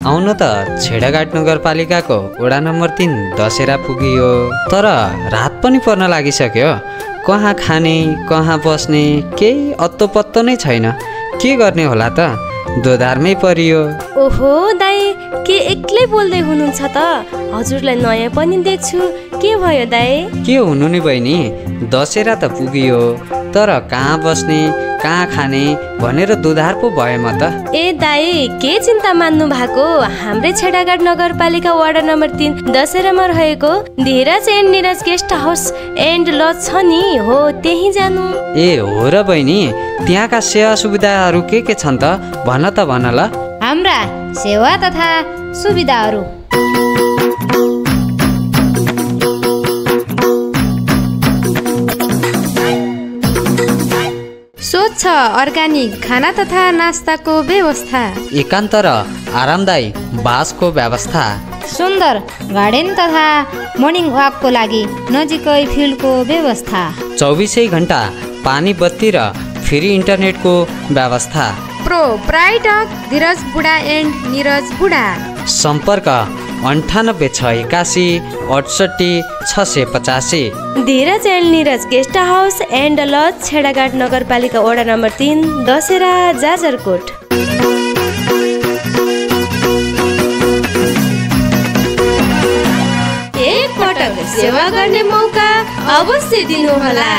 आउनु त छेडाघाट नगरपालिकाको वडा नम्बर 3 दशहरा पुगियो। तर रात पनि पर्न लागिसक्यो। कहाँ खाने कहाँ बस्ने केही अत्तो पत्तो नै छैन। के गर्ने होला त? दोधारमै परियो। ओहो दाई, के एक्लै बोल्दै हुनुहुन्छ त? हजुरलाई नयाँ पनि देख्छु। के भयो दाई? के हुनु नि बहिनी, दशहरा त पुगियो, तर कहाँ बस्ने कहाँ खाने भनेर दोधार पो भयो म त। ए दाई, के चिन्ता मान्नु भएको? हाम्रै छेडाघाट नगरपालिका वडा नम्बर 3 दशहरामा रहेको Dheeraj and Neeraj guest house and lodge छ नि, हो त्यही जानु। ए हो र बहिनी, त्यहाँका सेवा सुविधाहरू के छन् त? भन त भन ल। हाम्रा सेवा तथा सुविधाहरू स्वच्छ अर्ग्यानिक खाना तथा नास्ताको व्यवस्था, एकान्त र आरामदायी बासको व्यवस्था, सुन्दर गार्डन तथा मर्निङ वाकको लागि नजिकै फिल्डको व्यवस्था, 24 घण्टा पानी बत्ती र फ्री इन्टरनेटको व्यवस्था, प्रोप्राइटर धीरज बुढा एन्ड निरज बुढा, सम्पर्क 9861 68 685। Dheeraj and Neeraj guest house and lodge, Chhedaghat नगरपालिका वडा नम्बर 3 दशहरा, जाजरकोट। एक पटक सेवा गर्ने मौका अवश्य दिनुहोला।